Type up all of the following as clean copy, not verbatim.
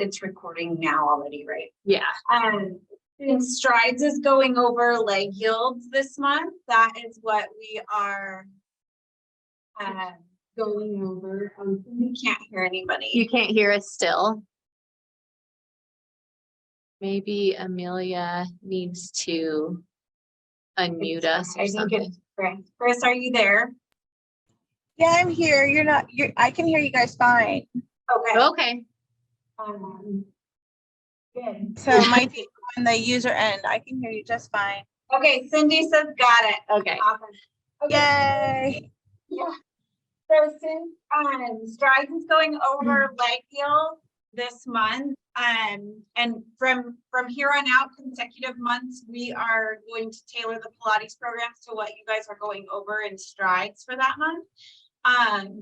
It's recording now already, right? Yeah. And Strides is going over leg yields this month. That is what we are going over. We can't hear anybody. You can't hear us still. Maybe Amelia needs to unmute us or something. It's Chris. Chris, are you there? Yeah, I'm here. I can hear you guys fine. Okay. Okay. Good. So it might be on the user end. I can hear you just fine. Okay, Cindy says got it. Okay. Awesome. Okay. Yay. Yeah. So since Strides is going over leg yield this month, and from here on out, consecutive months, we are going to tailor the Pilates programs to what you guys are going over in Strides for that month.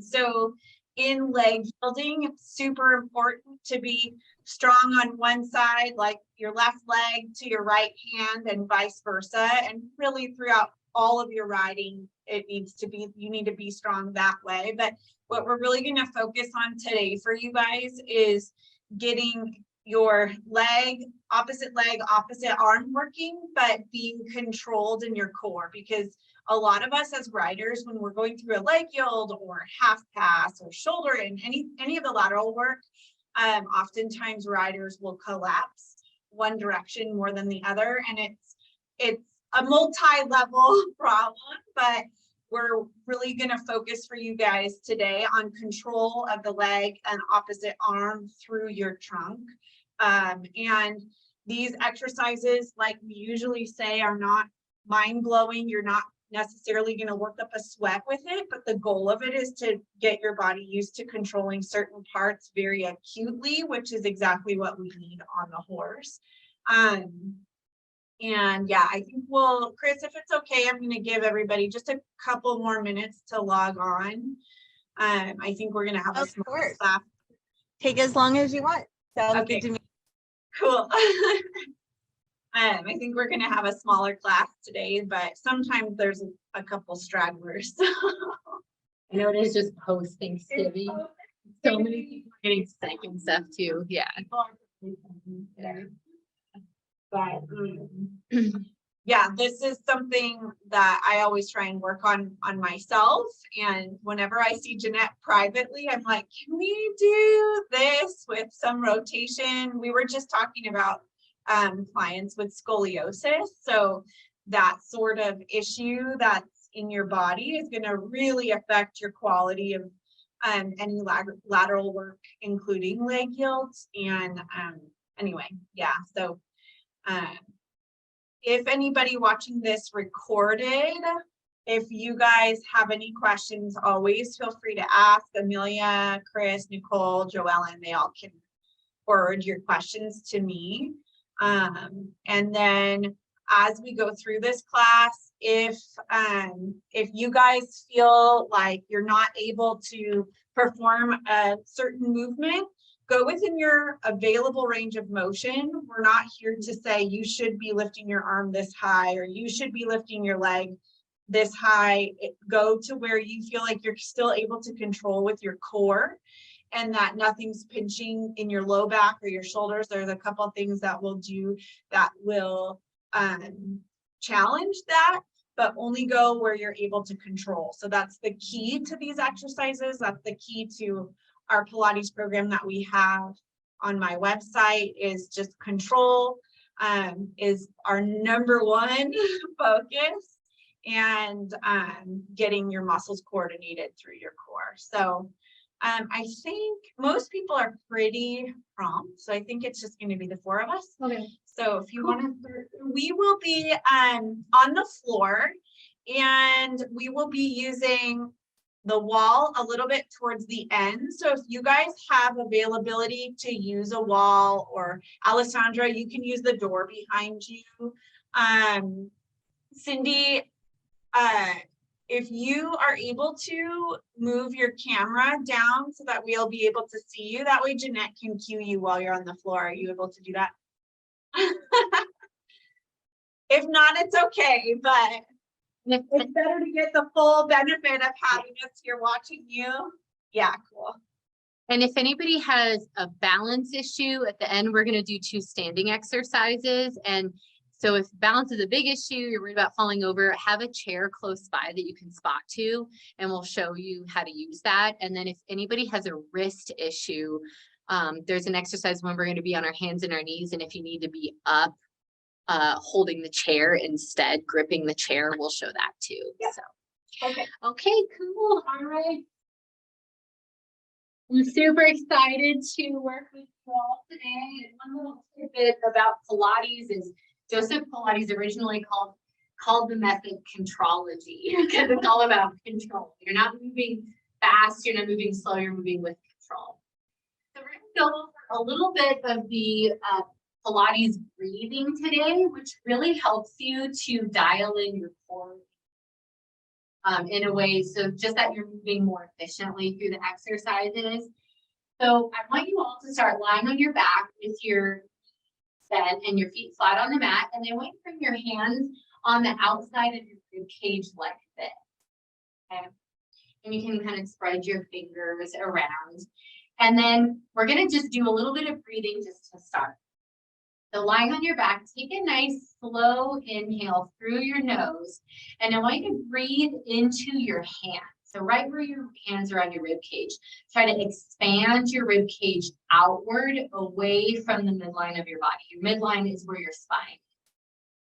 So in leg yielding, it's super important to be strong on one side, like your left leg to your right hand and vice versa. And really throughout all of your riding, you need to be strong that way. But what we're really going to focus on today for you guys is getting your opposite arm working, but being controlled in your core, because a lot of us as riders, when we're going through a leg yield or half pass or shoulder and any of the lateral work, oftentimes riders will collapse one direction more than the other, and it's a multi-level problem. But we're really going to focus for you guys today on control of the leg and opposite arm through your trunk. And these exercises, like we usually say, are not mind-blowing. You're not necessarily going to work up a sweat with it, but the goal of it is to get your body used to controlling certain parts very acutely, which is exactly what we need on the horse. And yeah, I think Chris, if it's okay, I'm going to give everybody just a couple more minutes to log on. I think we're going to have a small class. Take as long as you want. Sounds Okay. good to me. Cool. I think we're going to have a smaller class today, but sometimes there's a couple stragglers. I know it is just post Thanksgiving. So many people are getting sick and stuff too. Yeah. But yeah, this is something that I always try and work on myself. And whenever I see Jeanette privately, I'm like, can we do this with some rotation? We were just talking about clients with scoliosis. So that sort of issue that's in your body is going to really affect your quality of any lateral work, including leg yields. And anyway, yeah. So if anybody watching this recorded, if you guys have any questions, always feel free to ask Amelia, Chris, Nicole, Joellen. They all can forward your questions to me. And then as we go through this class, if you guys feel like you're not able to perform a certain movement, go within your available range of motion. We're not here to say you should be lifting your arm this high or you should be lifting your leg this high. Go to where you feel like you're still able to control with your core and that nothing's pinching in your low back or your shoulders. There's a couple of things that we'll do that will challenge that, but only go where you're able to control. So that's the key to these exercises. That's the key to our Pilates program that we have on my website. Is just control is our number one focus, and getting your muscles coordinated through your core. So I think most people are pretty prompt, so I think it's just going to be the four of us. Okay. So if you want to, we will be on the floor, and we will be using the wall a little bit towards the end. So if you guys have availability to use a wall, or Alessandra, you can use the door behind you. Cindy, if you are able to move your camera down so that we'll be able to see you, that way Jeanette can cue you while you're on the floor. Are you able to do that? If not, it's okay, but it's better to get the full benefit of having us here watching you. Yeah, cool. And if anybody has a balance issue, at the end, we're going to do 2 standing exercises. And so if balance is a big issue, you're worried about falling over, have a chair close by that you can spot to, and we'll show you how to use that. And then if anybody has a wrist issue, there's an exercise when we're going to be on our hands and our knees. And if you need to be up, holding the chair instead, gripping the chair, we'll show that too. Yep. So, Okay. okay, cool. All right. I'm super excited to work with you all today. And one little tidbit about Pilates is Joseph Pilates originally called the method contrology because it's all about control. You're not moving fast, you're not moving slow, you're moving with control. So we're going to go over a little bit of the Pilates breathing today, which really helps you to dial in your core in a way, so just that you're moving more efficiently through the exercises. So I want you all to start lying on your back with your bed and your feet flat on the mat, and then want you to bring your hands on the outside of your rib cage like this. Okay, and you can kind of spread your fingers around, and then we're going to just do a little bit of breathing just to start. So lying on your back, take a nice slow inhale through your nose. And I want you to breathe into your hands. So right where your hands are on your rib cage, try to expand your rib cage outward away from the midline of your body. Your midline is where your spine.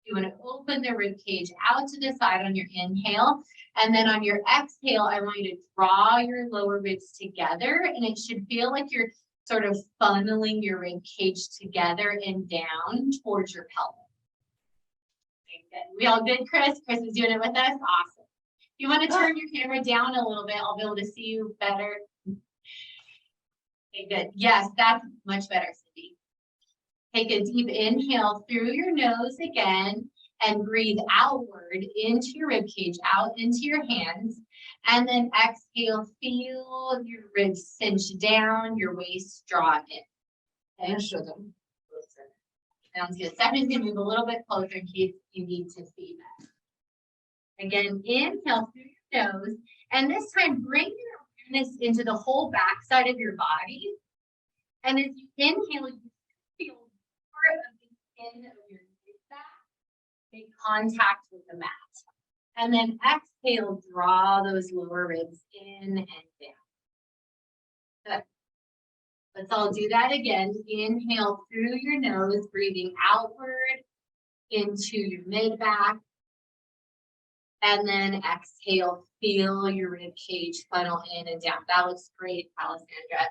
You want to open the rib cage out to the side on your inhale. And then on your exhale, I want you to draw your lower ribs together. And it should feel like you're sort of funneling your rib cage together and down towards your pelvis. Okay, good. We all good, Chris? Chris is doing it with us? Awesome. If you want to turn your camera down a little bit, I'll be able to see you better. Okay, good. Yes, that's much better, Cindy. Take a deep inhale through your nose again and breathe outward into your rib cage, out into your hands. And then exhale, feel your ribs cinch down, your waist draw in. Okay, show them. Sounds good. Stephanie's gonna move a little bit closer in case you need to see that. Again, inhale through your nose, and this time bring your awareness into the whole back side of your body. And as you inhale, you feel more of the skin of your back make contact with the mat. And then exhale, draw those lower ribs in and down. Good. Let's all do that again. Inhale through your nose, breathing outward into your mid-back. And then exhale, feel your rib cage funnel in and down. That looks great, Alessandra.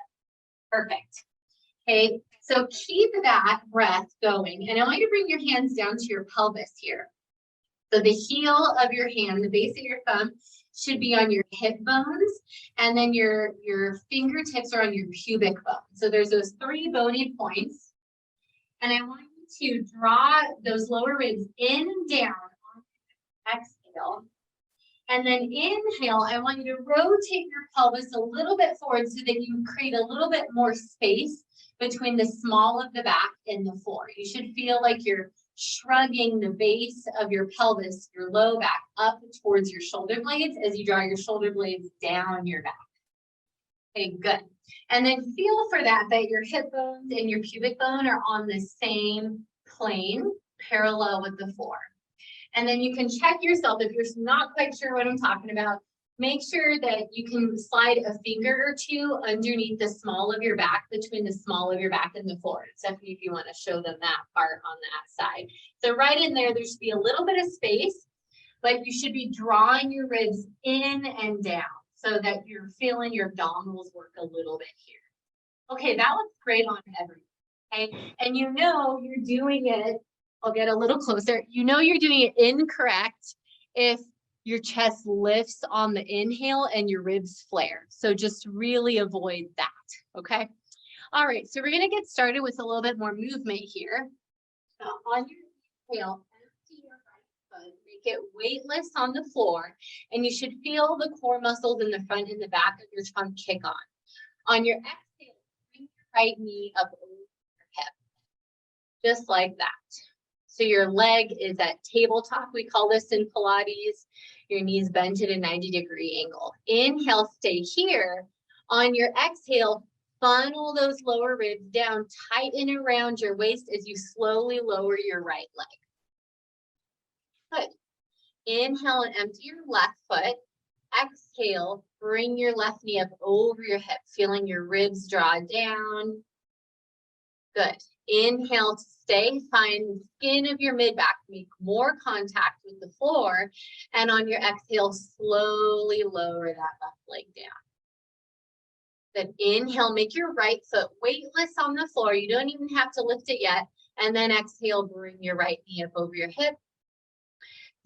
Perfect. Okay, so keep that breath going. And I want you to bring your hands down to your pelvis here. So the heel of your hand, the base of your thumb, should be on your hip bones, and then your fingertips are on your pubic bone. So there's those 3 bony points. And I want you to draw those lower ribs in and down on exhale. And then inhale, I want you to rotate your pelvis a little bit forward so that you create a little bit more space between the small of the back and the floor. You should feel like you're shrugging the base of your pelvis, your low back, up towards your shoulder blades as you draw your shoulder blades down your back. Okay, good. And then feel for that your hip bones and your pubic bone are on the same plane, parallel with the floor. And then you can check yourself if you're not quite sure what I'm talking about. Make sure that you can slide a finger or 2 underneath the small of your back, between the small of your back and the floor. Stephanie, if you want to show them that part on that side. So right in there, there should be a little bit of space, but you should be drawing your ribs in and down so that you're feeling your abdominals work a little bit here. Okay, that looks great on everyone. Okay, and you know you're doing it. I'll get a little closer. You know you're doing it incorrect if your chest lifts on the inhale and your ribs flare. So just really avoid that, okay? All right, so we're gonna get started with a little bit more movement here. So on your inhale, empty your right foot, make it weightless on the floor, and you should feel the core muscles in the front and the back of your trunk kick on. On your exhale, bring your right knee up over your hip, just like that. So your leg is at tabletop, we call this in Pilates. Your knees bent at a 90-degree angle. Inhale, stay here. On your exhale, Funnel those lower ribs down, tighten around your waist as you slowly lower your right leg. Good. Inhale and empty your left foot. Exhale, bring your left knee up over your hip, feeling your ribs draw down. Good. Inhale to stay, find the skin of your mid-back, make more contact with the floor, and on your exhale, slowly lower that left leg down. Then inhale, make your right foot weightless on the floor. You don't even have to lift it yet. And then exhale, bring your right knee up over your hip.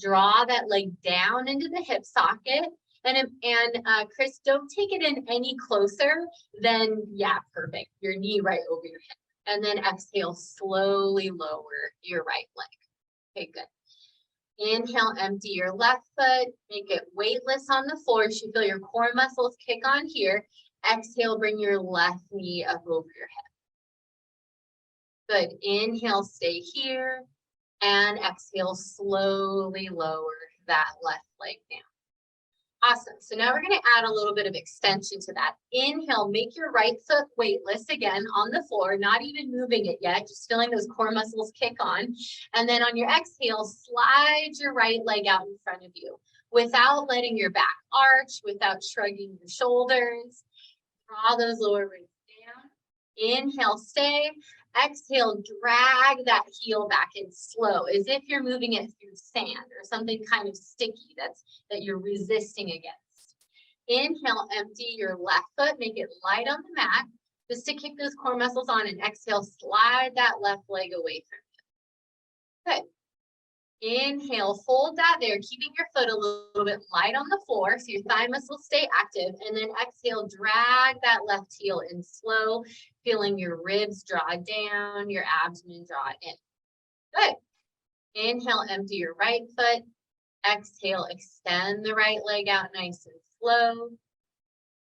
Draw that leg down into the hip socket. And Chris, don't take it in any closer than, yeah, perfect. Your knee right over your hip. And then exhale, slowly lower your right leg. Okay, good. Inhale, empty your left foot. Make it weightless on the floor. You should feel your core muscles kick on here. Exhale, bring your left knee up over your hip. Good. Inhale, stay here. And exhale, slowly lower that left leg down. Awesome. So now we're going to add a little bit of extension to that. Inhale, make your right foot weightless again on the floor, not even moving it yet, just feeling those core muscles kick on. And then on your exhale, slide your right leg out in front of you without letting your back arch, without shrugging your shoulders. Draw those lower ribs down. Inhale, stay. Exhale, drag that heel back in slow, as if you're moving it through sand or something kind of sticky that you're resisting against. Inhale, empty your left foot, make it light on the mat, just to kick those core muscles on, and exhale, slide that left leg away from you. Good. Inhale, hold that there, keeping your foot a little bit light on the floor so your thigh muscles stay active. And then exhale, drag that left heel in slow, feeling your ribs draw down, your abdomen draw in. Good. Inhale, empty your right foot. Exhale, extend the right leg out nice and slow,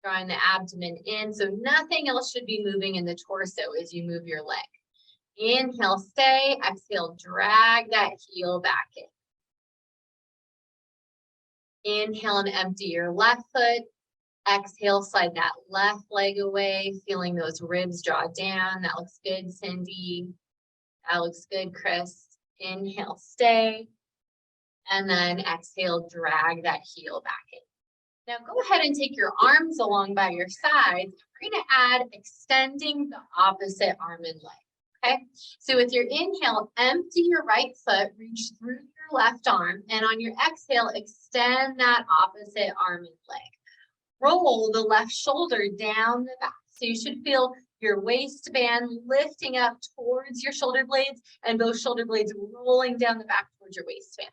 drawing the abdomen in. So nothing else should be moving in the torso as you move your leg. Inhale, stay. Exhale, drag that heel back in. Inhale and empty your left foot. Exhale, slide that left leg away, feeling those ribs draw down. That looks good, Cindy. That looks good, Chris. Inhale, stay. And then exhale, drag that heel back in. Now go ahead and take your arms along by your sides. We're going to add extending the opposite arm and leg. Okay, so with your inhale, empty your right foot, reach through your left arm, and on your exhale, extend that opposite arm and leg. Roll the left shoulder down the back. So you should feel your waistband lifting up towards your shoulder blades and both shoulder blades rolling down the back towards your waistband.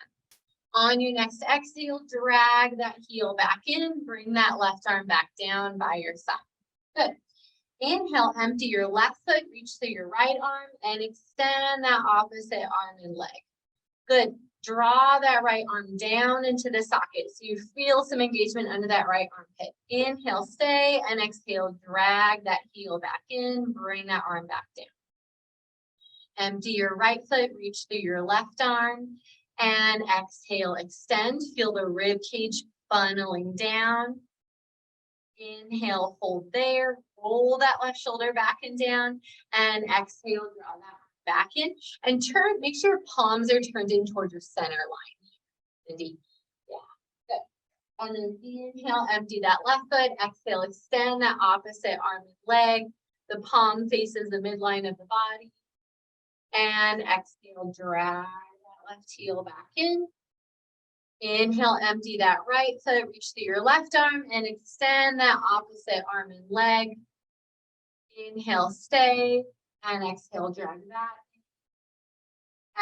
On your next exhale, drag that heel back in, bring that left arm back down by your side. Good. Inhale, empty your left foot, reach through your right arm, and extend that opposite arm and leg. Good. Draw that right arm down into the socket so you feel some engagement under that right armpit. Inhale, stay, and exhale, drag that heel back in, bring that arm back down. Empty your right foot, reach through your left arm, and exhale, extend. Feel the rib cage funneling down. Inhale, hold there, roll that left shoulder back and down, and exhale, draw that back in, and turn, make sure your palms are turned in towards your center line. Cindy, yeah, good. And then inhale, empty that left foot, exhale, extend that opposite arm and leg, the palm faces the midline of the body, and exhale, drag that left heel back in. Inhale, empty that right foot, reach through your left arm and extend that opposite arm and leg. Inhale, stay, and exhale, drag that.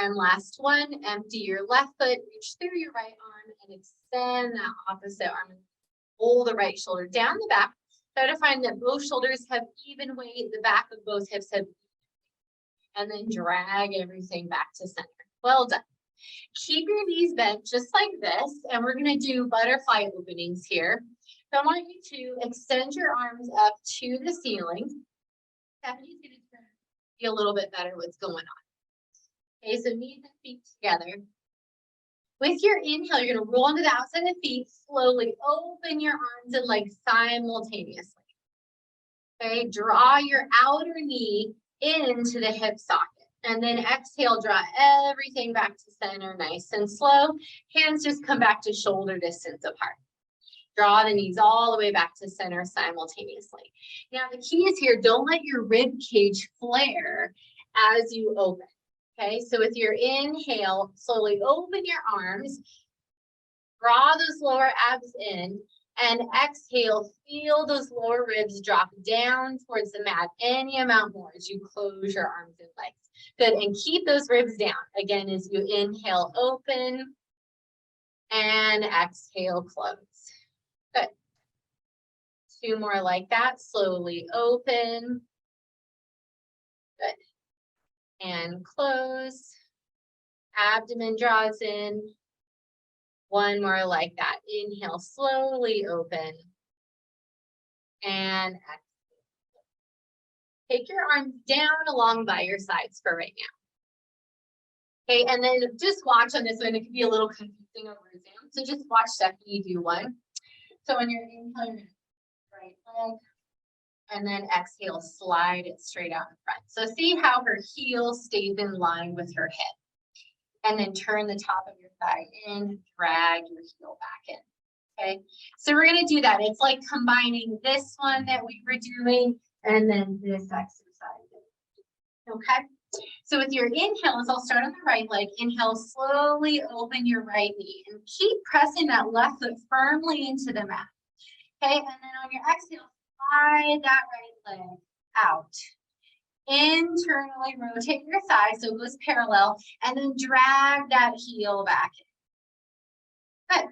And last one, empty your left foot, reach through your right arm and extend that opposite arm and pull the right shoulder down the back. Try to find that both shoulders have even weight, the back of both hips have, and then drag everything back to center. Well done. Keep your knees bent just like this, and we're going to do butterfly openings here. So I want you to extend your arms up to the ceiling. Stephanie's going to see a little bit better what's going on. Okay, so knees and feet together. With your inhale, you're going to roll onto the outside of the feet, slowly open your arms and legs simultaneously. Okay, draw your outer knee into the hip socket. And then exhale, draw everything back to center, nice and slow. Hands just come back to shoulder distance apart. Draw the knees all the way back to center simultaneously. Now the key is here, don't let your rib cage flare as you open. Okay, so with your inhale, slowly open your arms, draw those lower abs in, and exhale, feel those lower ribs drop down towards the mat any amount more as you close your arms and legs. Good, and keep those ribs down. Again, as you inhale, open, and exhale, close. Good. 2 more like that, slowly open. Good. And close. Abdomen draws in. 1 more like that. Inhale, slowly open. And exhale. Take your arms down along by your sides for right now. Okay, and then just watch on this one. It can be a little confusing over Zoom. So just watch Stephanie do one. So on your inhale, right leg, and then exhale, slide it straight out in front. So see how her heel stays in line with her hip. And then turn the top of your thigh in, drag your heel back in. Okay, so we're gonna do that. It's like combining this one that we were doing and then this exercise. Okay, so with your inhales, I'll start on the right leg. Inhale, slowly open your right knee and keep pressing that left foot firmly into the mat. Okay, and then on your exhale, slide that right leg out. Internally rotate your thigh so it goes parallel, and then drag that heel back in. Good.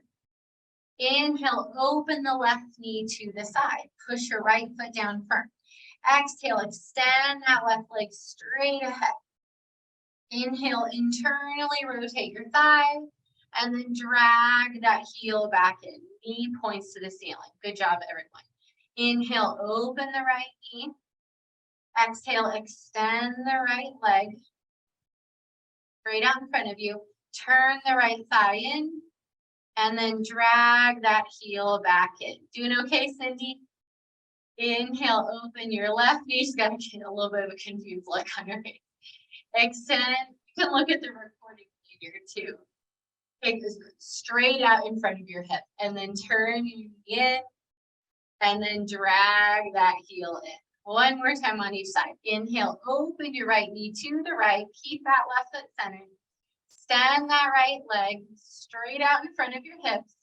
Inhale, open the left knee to the side. Push your right foot down firm. Exhale, extend that left leg straight ahead. Inhale, internally rotate your thigh, and then drag that heel back in. Knee points to the ceiling. Good job, everyone. Inhale, open the right knee. Exhale, extend the right leg. Straight out in front of you. Turn the right thigh in, and then drag that heel back in. Doing okay, Cindy? Inhale, open your left knee. She's got a little bit of a confused look on her face. Extend. You can look at the recording later too. Take this straight out in front of your hip, and then turn your knee in, and then drag that heel in. 1 more time on each side. Inhale, open your right knee to the right. Keep that left foot centered. Stand that right leg straight out in front of your hips.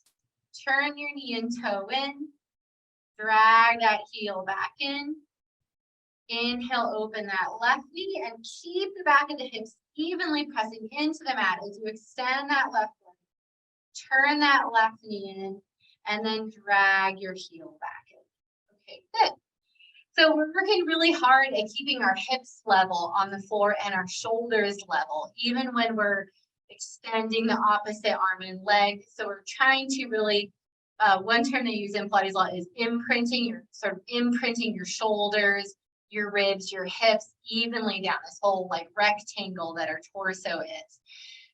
Turn your knee and toe in. Drag that heel back in. Inhale, open that left knee and keep the back of the hips evenly pressing into the mat as you extend that left leg. Turn that left knee in and then drag your heel back in. Okay, good. So we're working really hard at keeping our hips level on the floor and our shoulders level, even when we're extending the opposite arm and leg. So we're trying to really, one term they use in Pilates a lot is imprinting your shoulders, your ribs, your hips evenly down this whole like rectangle that our torso is.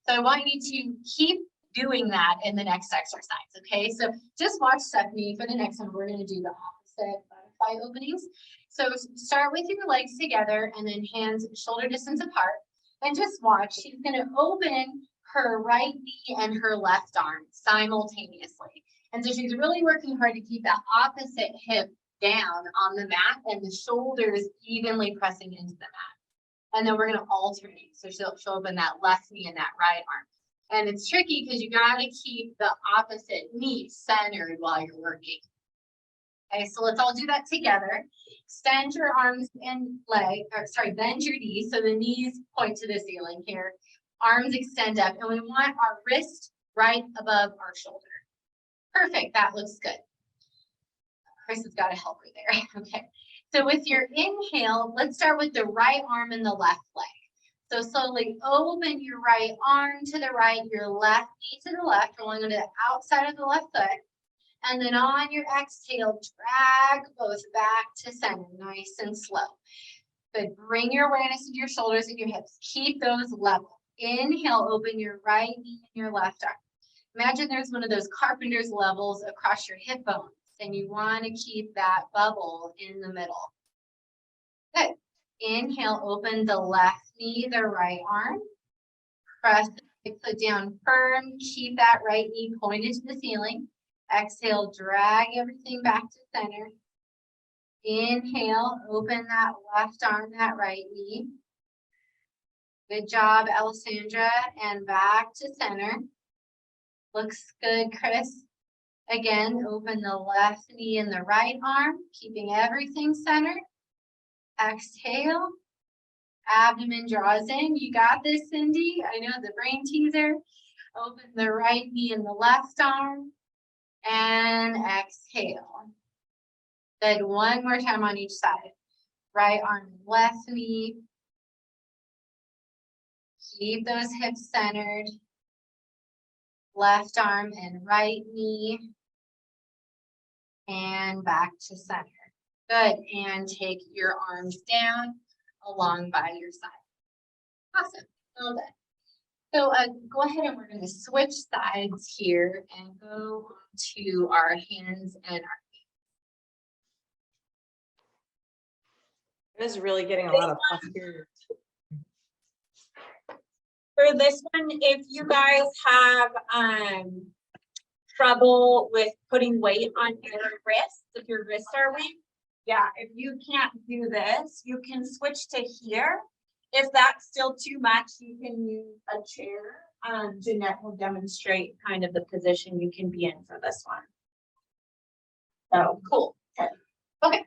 So I want you to keep doing that in the next exercise, okay? So just watch Stephanie. For the next one, we're going to do the opposite butterfly openings. So start with your legs together and then hands shoulder distance apart. And just watch. She's going to open her right knee and her left arm simultaneously. And so she's really working hard to keep that opposite hip down on the mat and the shoulders evenly pressing into the mat. And then we're going to alternate. So she'll open that left knee and that right arm. And it's tricky because you got to keep the opposite knee centered while you're working. Okay, so let's all do that together. Extend your arms and bend your knees so the knees point to the ceiling here. Arms extend up, and we want our wrist right above our shoulder. Perfect, that looks good. Chris has got a helper there. Okay, so with your inhale, let's start with the right arm and the left leg. So slowly open your right arm to the right, your left knee to the left, rolling on the outside of the left foot. And then on your exhale, drag both back to center, nice and slow. Good, bring your awareness into your shoulders and your hips. Keep those level. Inhale, open your right knee and your left arm. Imagine there's one of those carpenter's levels across your hip bones, and you want to keep that bubble in the middle. Inhale, open the left knee, the right arm. Press the right foot down firm. Keep that right knee pointed to the ceiling. Exhale, drag everything back to center. Inhale, open that left arm, that right knee. Good job, Alessandra, and back to center. Looks good, Chris. Again, open the left knee and the right arm, keeping everything centered. Exhale, abdomen draws in. You got this, Cindy. I know the brain teaser. Open the right knee and the left arm, and exhale. Good, one more time on each side. Right arm, left knee. Keep those hips centered. Left arm and right knee. And back to center. Good, and take your arms down along by your side. Awesome, well done. So go ahead and we're gonna switch sides here and go to our hands and our It is really getting a lot of posterior. For this one, if you guys have trouble with putting weight on your wrists, if your wrists are weak, yeah, if you can't do this, you can switch to here. If that's still too much, you can use a chair. Jeanette will demonstrate kind of the position you can be in for this one. So cool. Okay.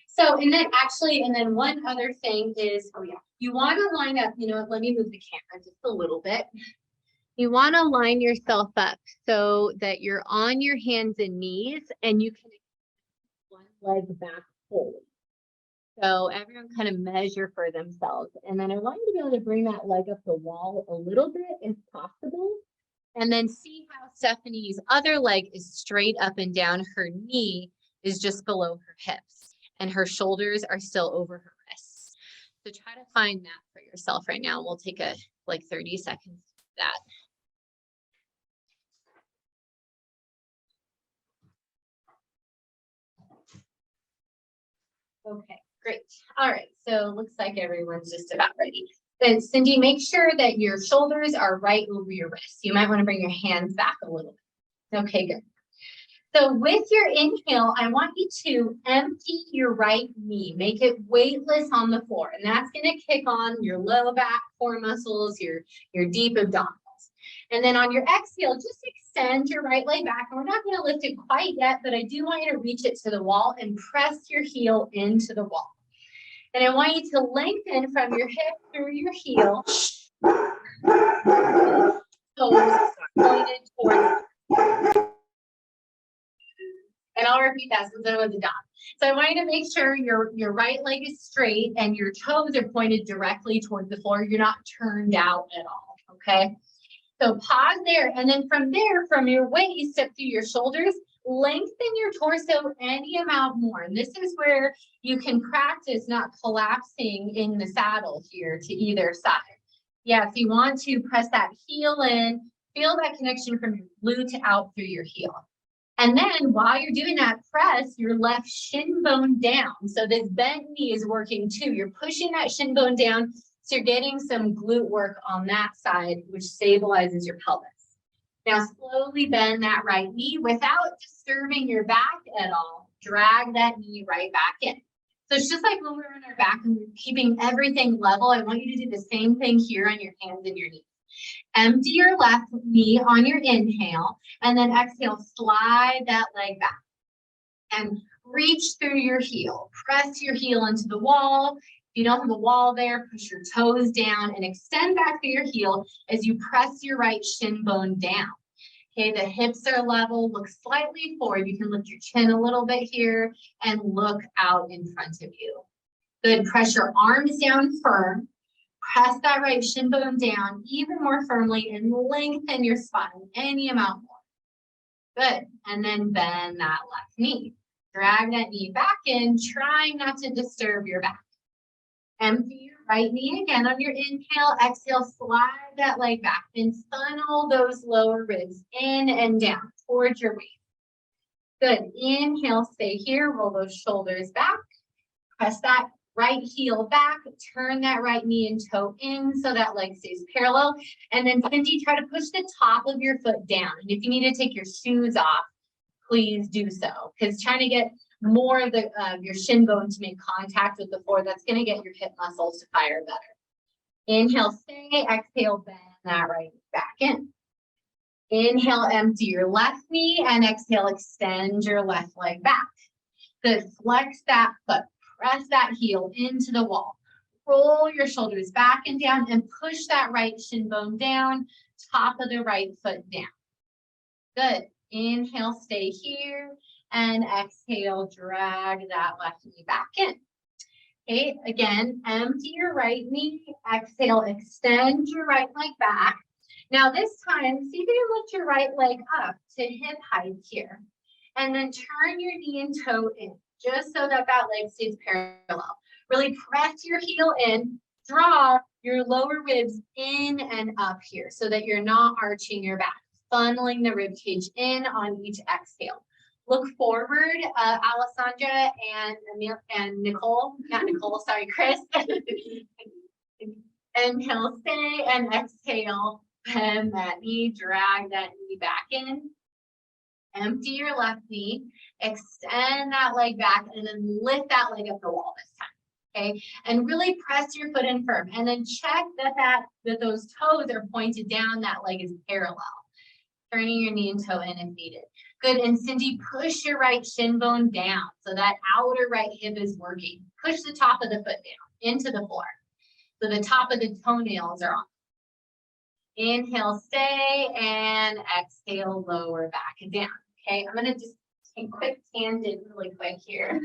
So, and then actually, and then one other thing is, oh yeah, you want to line up, you know, let me move the camera just a little bit. You want to line yourself up so that you're on your hands and knees and you can one leg back fully. So everyone kind of measure for themselves. And then I want you to be able to bring that leg up the wall a little bit if possible. And then see how Stephanie's other leg is straight up and down. Her knee is just below her hips and her shoulders are still over her wrists. So try to find that for yourself right now. We'll take a like 30 seconds to do that. Okay, great. All right, so looks like everyone's just about ready. Then Cindy, make sure that your shoulders are right over your wrists. You might want to bring your hands back a little bit. Okay, good. So with your inhale, I want you to empty your right knee, make it weightless on the floor. And that's going to kick on your low back, core muscles, your deep abdominals. And then on your exhale, just extend your right leg back. And we're not going to lift it quite yet, but I do want you to reach it to the wall and press your heel into the wall. And I want you to lengthen from your hip through your heel. Toes pointed towards. And I'll repeat that since I was a dog. So I want you to make sure your right leg is straight and your toes are pointed directly towards the floor. You're not turned out at all, okay? So pause there, and then from there, from your waist up through your shoulders, lengthen your torso any amount more. And this is where you can practice not collapsing in the saddle here to either side. Yeah, if you want to press that heel in, feel that connection from your glute out through your heel. And then while you're doing that, press your left shin bone down. So this bent knee is working too. You're pushing that shin bone down. So you're getting some glute work on that side, which stabilizes your pelvis. Now slowly bend that right knee without disturbing your back at all. Drag that knee right back in. So it's just like when we're on our back and we're keeping everything level. I want you to do the same thing here on your hands and your knees. Empty your left knee on your inhale, and then exhale, slide that leg back. And reach through your heel. Press your heel into the wall. If you don't have a wall there, push your toes down and extend back through your heel as you press your right shin bone down. Okay, the hips are level, look slightly forward. You can lift your chin a little bit here and look out in front of you. Good, press your arms down firm. Press that right shin bone down even more firmly and lengthen your spine any amount more. Good, and then bend that left knee. Drag that knee back in, trying not to disturb your back. Empty your right knee again on your inhale. Exhale, slide that leg back and funnel those lower ribs in and down towards your waist. Good, inhale, stay here, roll those shoulders back. Press that Right heel back, turn that right knee and toe in so that leg stays parallel. And then Cindy, try to push the top of your foot down. And if you need to take your shoes off, please do so. Because trying to get more of the your shin bone to make contact with the floor, that's going to get your hip muscles to fire better. Inhale, stay, exhale, bend that right knee back in. Inhale, empty your left knee, and exhale, extend your left leg back. Good, flex that foot. Press that heel into the wall. Roll your shoulders back and down and push that right shin bone down, top of the right foot down. Good. Inhale, stay here, and exhale, drag that left knee back in. Okay, again, empty your right knee, exhale, extend your right leg back. Now this time, see if you can lift your right leg up to hip height here, and then turn your knee and toe in, just so that that leg stays parallel. Really press your heel in, draw your lower ribs in and up here so that you're not arching your back, funneling the rib cage in on each exhale. Look forward, Alessandra and Nicole, not Nicole, sorry, Chris. Inhale, stay, and exhale, bend that knee, drag that knee back in. Empty your left knee, extend that leg back, and then lift that leg up the wall this time, okay? And really press your foot in firm, and then check that those toes are pointed down, that leg is parallel. Turning your knee and toe in if needed. Good, and Cindy, push your right shin bone down, so that outer right hip is working. Push the top of the foot down, into the floor, so the top of the toenails are on. Inhale, stay, and exhale, lower back and down. Okay, I'm gonna just take a quick tangent really quick here.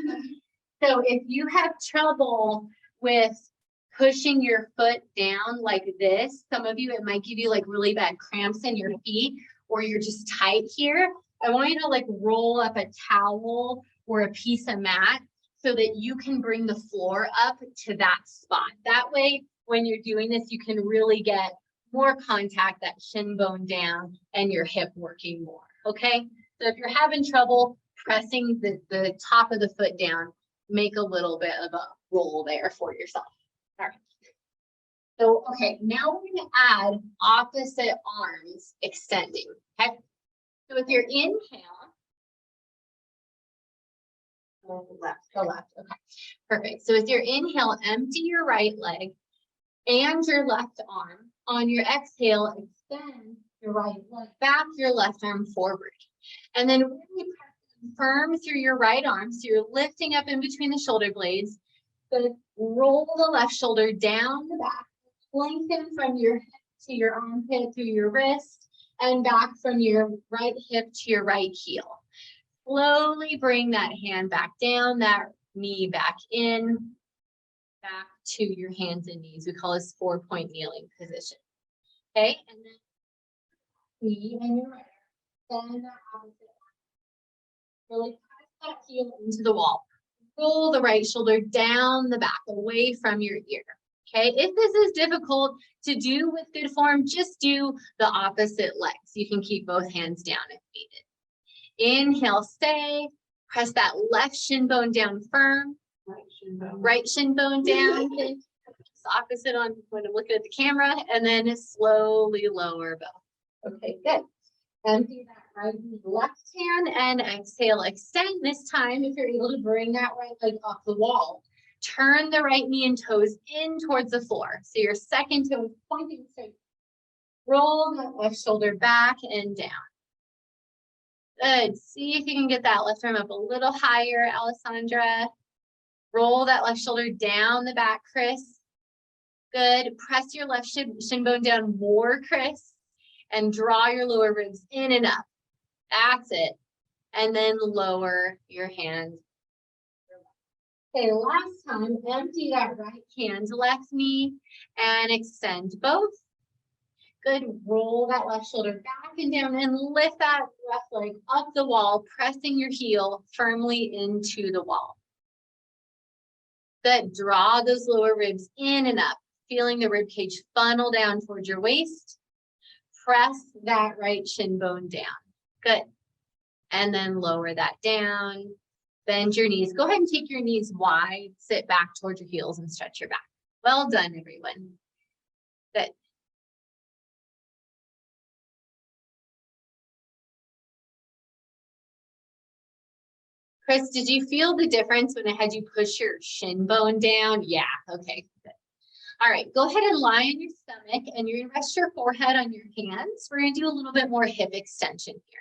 So if you have trouble with pushing your foot down like this, some of you, it might give you like really bad cramps in your feet, or you're just tight here. I want you to like roll up a towel or a piece of mat so that you can bring the floor up to that spot. That way, when you're doing this, you can really get more contact, that shin bone down, and your hip working more, okay? So if you're having trouble pressing the top of the foot down, make a little bit of a roll there for yourself. All right. So, okay, now we're gonna add opposite arms extending, okay? So with your inhale, go left, okay, perfect. So with your inhale, empty your right leg and your left arm. On your exhale, extend your right leg back, your left arm forward. And then really press firm through your right arm. So you're lifting up in between the shoulder blades. But roll the left shoulder down the back. Lengthen from your hip to your armpit through your wrist, and back from your right hip to your right heel. Slowly bring that hand back down, that knee back in, back to your hands and knees. We call this 4-point kneeling position. Okay, and then knee and your right, then the opposite. Really press that heel into the wall. Roll the right shoulder down the back, away from your ear. Okay, if this is difficult to do with good form, just do the opposite leg. So you can keep both hands down if needed. Inhale, stay. Press that left shin bone down firm. Right shin bone down. It's opposite on when I'm looking at the camera, and then slowly lower both. Okay, good. Empty that right knee, left hand, and exhale. Extend this time if you're able to bring that right leg off the wall. Turn the right knee and toes in towards the floor. So your second toe is pointing straight. Roll that left shoulder back and down. Good. See if you can get that left arm up a little higher, Alessandra. Roll that left shoulder down the back, Chris. Good. Press your left shin bone down more, Chris. And draw your lower ribs in and up. That's it. And then lower your hands. Okay, last time, empty that right hand, left knee, and extend both. Good, roll that left shoulder back and down, and lift that left leg up the wall, pressing your heel firmly into the wall. Good, draw those lower ribs in and up, feeling the rib cage funnel down towards your waist. Press that right shin bone down. Good, and then lower that down. Bend your knees. Go ahead and take your knees wide, sit back towards your heels and stretch your back. Well done, everyone. Good. Chris, did you feel the difference when I had you push your shin bone down? Yeah, okay, good. All right, go ahead and lie on your stomach and you're gonna rest your forehead on your hands. We're gonna do a little bit more hip extension here.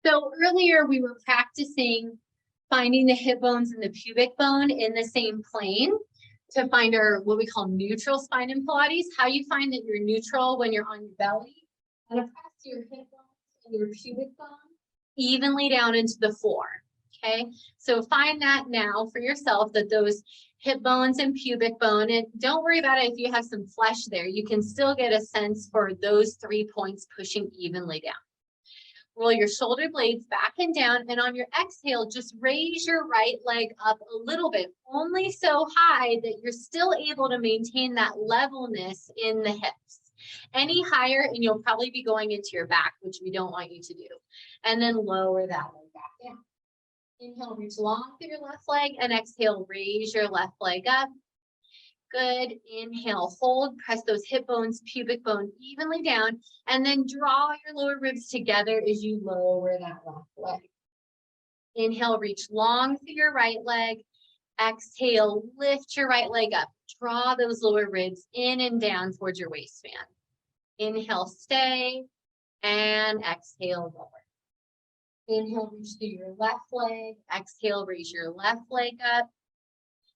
So earlier we were practicing finding the hip bones and the pubic bone in the same plane to find our, what we call neutral spine in Pilates. How you find that you're neutral when you're on your belly and press your hip bones and your pubic bone evenly down into the floor, okay? So find that now for yourself, that those hip bones and pubic bone, and don't worry about it if you have some flesh there, you can still get a sense for those 3 points pushing evenly down. Roll your shoulder blades back and down, and on your exhale, just raise your right leg up a little bit, only so high that you're still able to maintain that levelness in the hips. Any higher, and you'll probably be going into your back, which we don't want you to do. And then lower that leg back down. Inhale, reach long through your left leg, and exhale, raise your left leg up. Good. Inhale, hold, press those hip bones, pubic bone evenly down, and then draw your lower ribs together as you lower that left leg. Inhale, reach long through your right leg. Exhale, lift your right leg up. Draw those lower ribs in and down towards your waistband. Inhale, stay, and exhale, lower. Inhale, reach through your left leg. Exhale, raise your left leg up.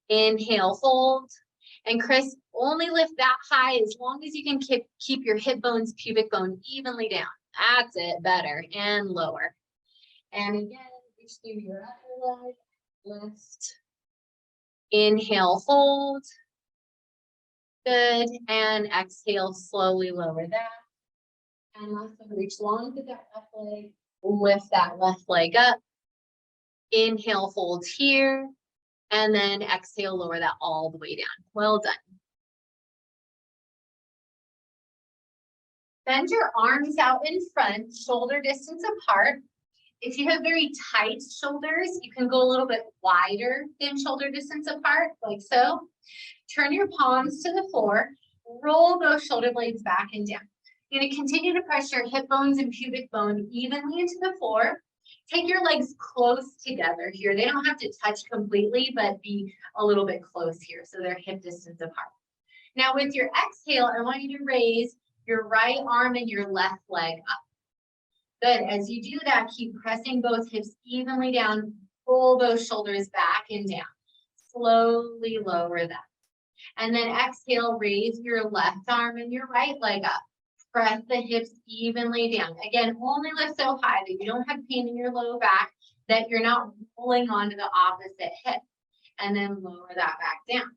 Inhale, hold. And Chris, only lift that high as long as you can keep your hip bones, pubic bone evenly down. That's it, better, and lower. And again, reach through your upper leg, lift. Inhale, hold. Good, and exhale, slowly lower that. And also reach long through that left leg, lift that left leg up. Inhale, hold here. And then exhale, lower that all the way down. Well done. Bend your arms out in front, shoulder distance apart. If you have very tight shoulders, you can go a little bit wider than shoulder distance apart, like so. Turn your palms to the floor, roll those shoulder blades back and down. You're going to continue to press your hip bones and pubic bone evenly into the floor. Take your legs close together here. They don't have to touch completely, but be a little bit close here, so they're hip distance apart. Now with your exhale, I want you to raise your right arm and your left leg up. Good. As you do that, keep pressing both hips evenly down. Pull those shoulders back and down. Slowly lower that. And then exhale, raise your left arm and your right leg up. Press the hips evenly down. Again, only lift so high that you don't have pain in your low back, that you're not rolling onto the opposite hip. And then lower that back down.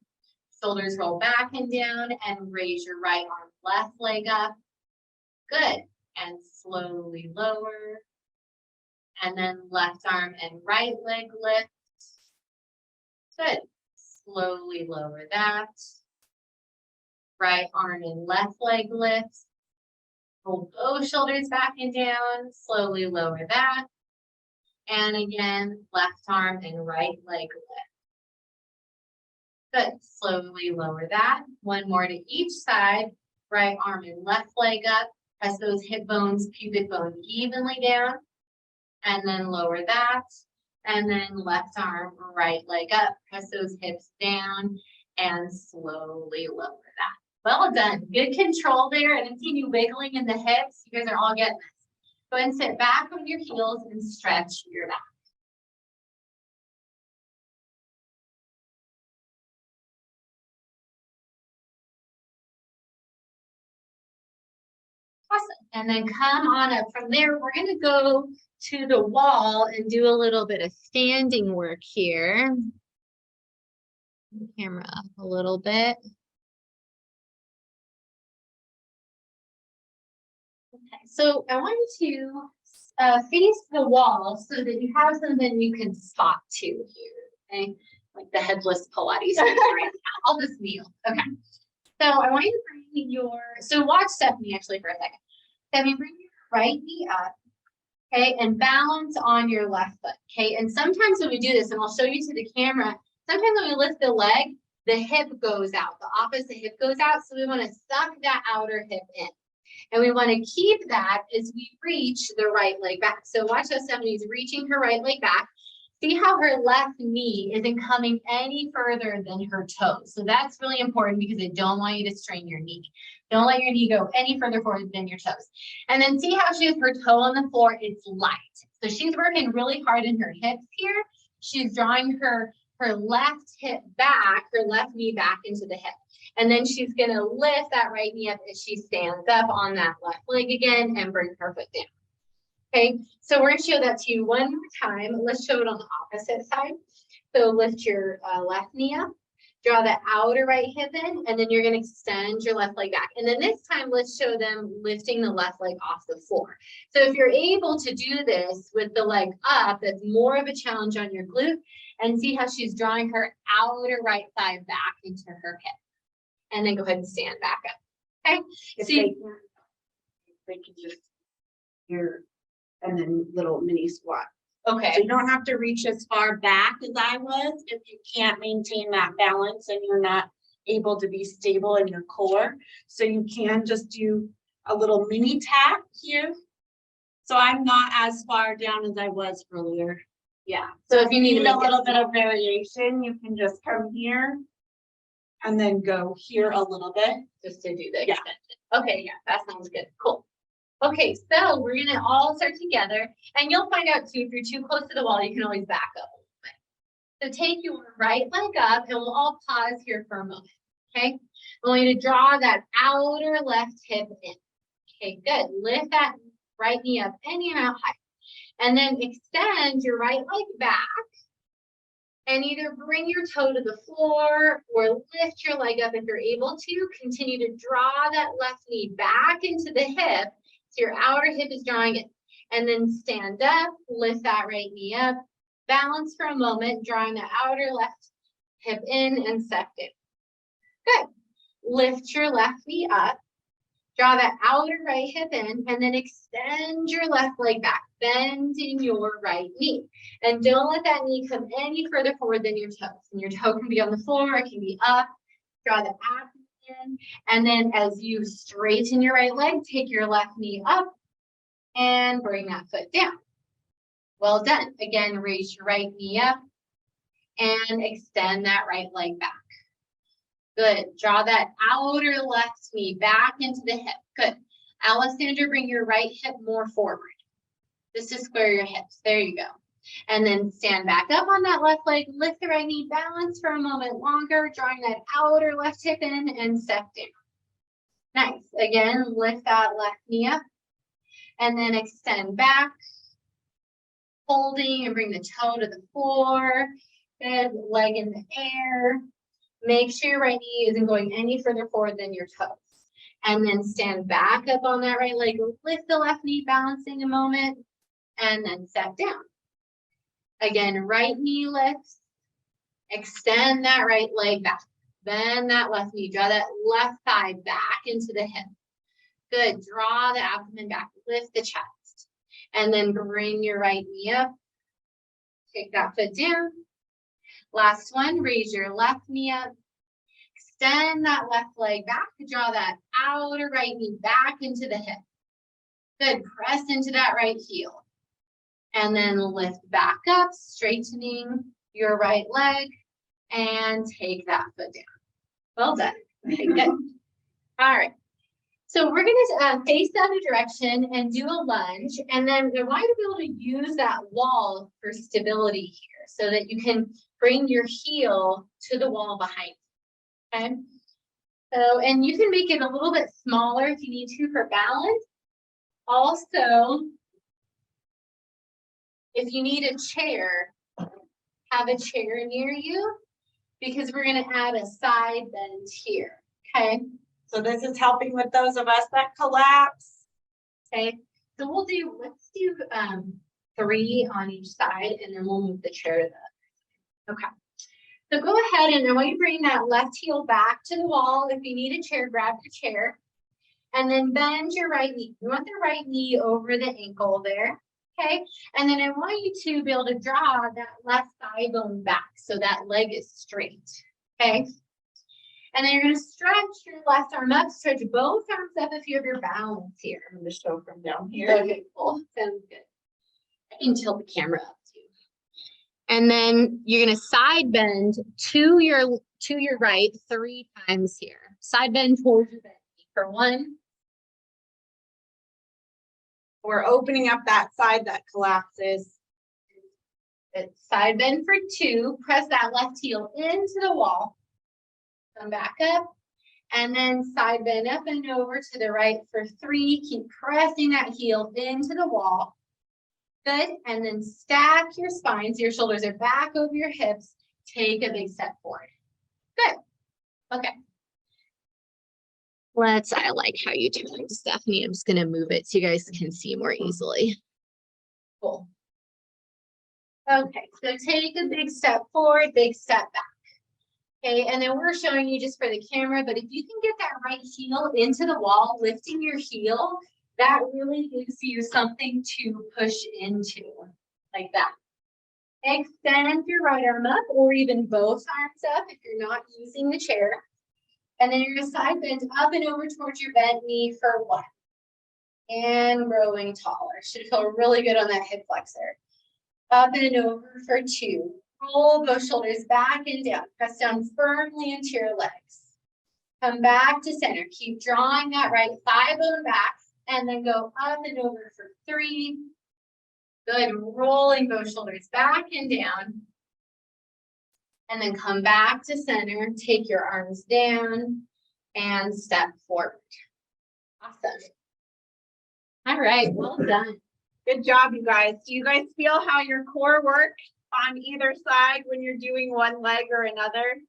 Shoulders roll back and down, and raise your right arm, left leg up. Good. And slowly lower. And then left arm and right leg lift. Good. Slowly lower that. Right arm and left leg lift. Roll both shoulders back and down. Slowly lower that. And again, left arm and right leg lift. Good. Slowly lower that. One more to each side. Right arm and left leg up. Press those hip bones, pubic bone evenly down. And then lower that. And then left arm, right leg up. Press those hips down and slowly lower that. Well done. Good control there. And continue wiggling in the hips. You guys are all getting this. Go ahead and sit back on your heels and stretch your back. Awesome. And then come on up from there. We're going to go to the wall and do a little bit of standing work here. Camera up a little bit. Okay, so I want you to face the wall so that you have something you can spot to here. Okay, like the headless Pilates right now. I'll just kneel. Okay. So I want you to bring your, so watch Stephanie actually for a second. Stephanie, bring your right knee up Okay, and balance on your left foot. Okay, and sometimes when we do this, and I'll show you to the camera, sometimes when we lift the leg, the hip goes out, the opposite hip goes out. So we want to suck that outer hip in. And we want to keep that as we reach the right leg back. So watch how Stephanie's reaching her right leg back. See how her left knee isn't coming any further than her toes. So that's really important because I don't want you to strain your knee. Don't let your knee go any further forward than your toes. And then see how she has her toe on the floor, it's light. So she's working really hard in her hips here. She's drawing her left hip back, her left knee back into the hip. And then she's gonna lift that right knee up as she stands up on that left leg again and bring her foot down. Okay, so we're gonna show that to you one more time. Let's show it on the opposite side. So lift your left knee up, draw the outer right hip in, and then you're gonna extend your left leg back. And then this time, let's show them lifting the left leg off the floor. So if you're able to do this with the leg up, that's more of a challenge on your glute. And see how she's drawing her outer right thigh back into her hip. And then go ahead and stand back up. Okay. If See, they can just here and then little mini squat. okay. So you don't have to reach as far back as I was if you can't maintain that balance and you're not able to be stable in your core. So you can just do a little mini tap here. So I'm not as far down as I was earlier. Yeah. So if you need a little bit of variation, you can just come here and then go here a little bit. just to do the Yeah. extension. Okay, yeah, that sounds good. Cool. Okay, so we're gonna all start together, and you'll find out too, if you're too close to the wall, you can always back up a little bit. So take your right leg up, and we'll all pause here for a moment. Okay, I want you to draw that outer left hip in. Okay, good. Lift that right knee up any amount higher. And then extend your right leg back and either bring your toe to the floor or lift your leg up if you're able to. Continue to draw that left knee back into the hip so your outer hip is drawing it. And then stand up, lift that right knee up, balance for a moment, drawing the outer left hip in and step down. Good. Lift your left knee up. Draw that outer right hip in and then extend your left leg back, bending your right knee. And don't let that knee come any further forward than your toes. And your toe can be on the floor, it can be up. Draw the abs in. And then as you straighten your right leg, take your left knee up and bring that foot down. Well done. Again, raise your right knee up and extend that right leg back. Good. Draw that outer left knee back into the hip. Good. Alessandra, bring your right hip more forward. Just to square your hips. There you go. And then stand back up on that left leg. Lift the right knee. Balance for a moment longer. Drawing that outer left hip in and step down. Nice. Again, lift that left knee up. And then extend back. Holding and bring the toe to the floor. Good. Leg in the air. Make sure your right knee isn't going any further forward than your toes. And then stand back up on that right leg, lift the left knee, balancing a moment, and then step down. Again, right knee lifts, extend that right leg back, bend that left knee, draw that left thigh back into the hip. Good, draw the abdomen back, lift the chest, and then bring your right knee up, take that foot down. Last one, raise your left knee up, extend that left leg back, draw that outer right knee back into the hip. Good, press into that right heel. And then lift back up, straightening your right leg, and take that foot down. Well done. Okay, good. All right. So we're gonna face the other direction and do a lunge, and then I want you to be able to use that wall for stability here so that you can bring your heel to the wall behind you, okay? So, and you can make it a little bit smaller if you need to for balance. Also, if you need a chair, have a chair near you because we're gonna add a side bend here, okay? So this is helping with those of us that collapse. Okay, so let's do 3 on each side and then we'll move the chair to the, okay. So go ahead and I want you to bring that left heel back to the wall. If you need a chair, grab your chair and then bend your right knee. You want the right knee over the ankle there. Okay, and then I want you to be able to draw that left thigh bone back so that leg is straight. Okay. And then you're going to stretch your left arm up, stretch both arms up if you have your balance here. I'm gonna show from down here. Okay, cool. Sounds good. I can tilt the camera up too. And then you're going to side bend to your right 3 times here. Side bend towards your belly for 1. We're opening up that side that collapses. Side bend for 2. Press that left heel into the wall. Come back up. And then side bend up and over to the right for 3. Keep pressing that heel into the wall. Good. And then stack your spines. Your shoulders are back over your hips. Take a big step forward. Good. Okay. I like how you turned, Stephanie. I'm just going to move it so you guys can see more easily. Cool. Okay, so take a big step forward, big step back. Okay, and then we're showing you just for the camera, but if you can get that right heel into the wall, lifting your heel, that really gives you something to push into, like that. Extend your right arm up, or even both arms up if you're not using the chair. And then you're going to side bend up and over towards your bent knee for 1. And growing taller. Should feel really good on that hip flexor. Up and over for 2. Roll both shoulders back and down. Press down firmly into your legs. Come back to center. Keep drawing that right thigh bone back. And then go up and over for 3. Good. Rolling both shoulders back and down. And then come back to center, take your arms down and step forward. Awesome. All right, well done. Good job, you guys. Do you guys feel how your core works on either side when you're doing one leg or another?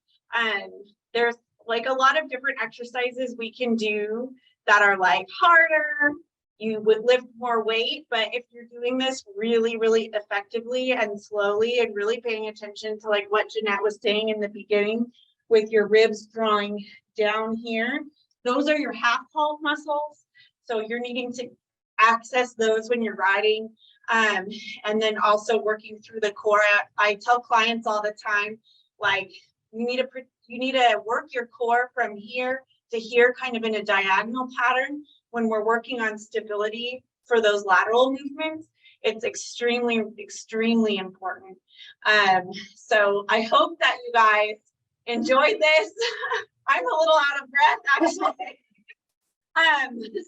There's like a lot of different exercises we can do that are like harder. You would lift more weight, but if you're doing this really, really effectively and slowly and really paying attention to like what Jeanette was saying in the beginning with your ribs drawing down here, those are your half halt muscles. So you're needing to access those when you're riding. And then also working through the core. I tell clients all the time, like you need to work your core from here to here kind of in a diagonal pattern. When we're working on stability for those lateral movements, it's extremely, extremely important. So I hope that you guys enjoyed this. I'm a little out of breath, actually.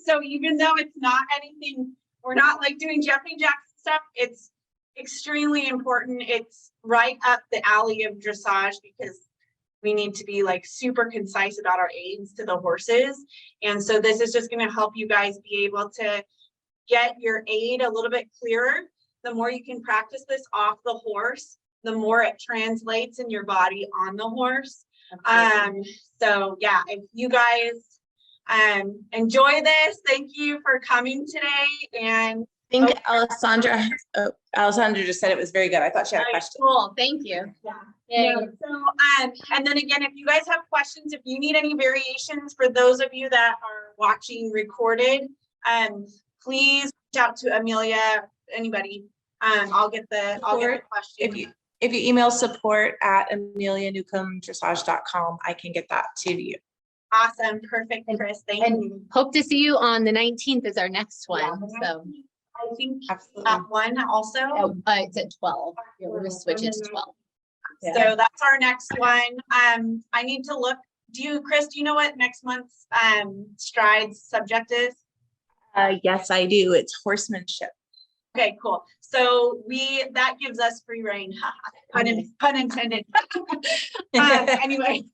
So even though it's not anything, we're not like doing jumping jacks and stuff, it's extremely important. It's right up the alley of dressage because we need to be like super concise about our aids to the horses. And so this is just going to help you guys be able to get your aid a little bit clearer. The more you can practice this off the horse, the more it translates in your body on the horse. So yeah, if you guys enjoy this, thank you for coming today. And I think Alessandra just said it was very good. I thought she had a question. Cool, thank you. Yeah. No, so, and then again, if you guys have questions, if you need any variations for those of you that are watching recorded, please reach out to Amelia, anybody. I'll get the question. If you email support@amelianewcomb-dressage.com, I can get that to you. Awesome, perfect, Chris. Thank you. Hope to see you on the 19th is our next one. Yeah, So I think Absolutely. at 1 also. it's at 12. Yeah, we're gonna switch it to 12. Yeah. So that's our next one. I need to look. Chris, do you know what next month's strides subject is? Yes, I do. It's horsemanship. Okay, cool. So that gives us free reign. Pun intended. Anyway.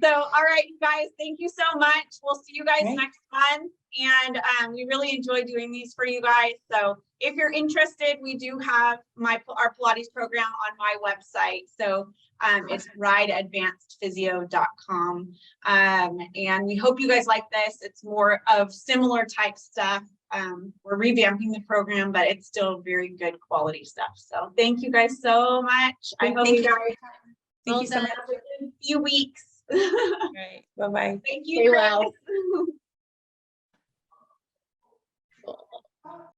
So, all right, you guys, thank you so much. We'll see you guys next month. And we really enjoy doing these for you guys. So if you're interested, we do have our Pilates program on my website. So it's rideadvancedphysio.com. And we hope you guys like this. It's more of similar type stuff. We're revamping the program, but it's still very good quality stuff. So thank you guys so much. I hope you guys Thank you so much. have a good few weeks. All right. Bye-bye. Thank you. Stay well. Chris.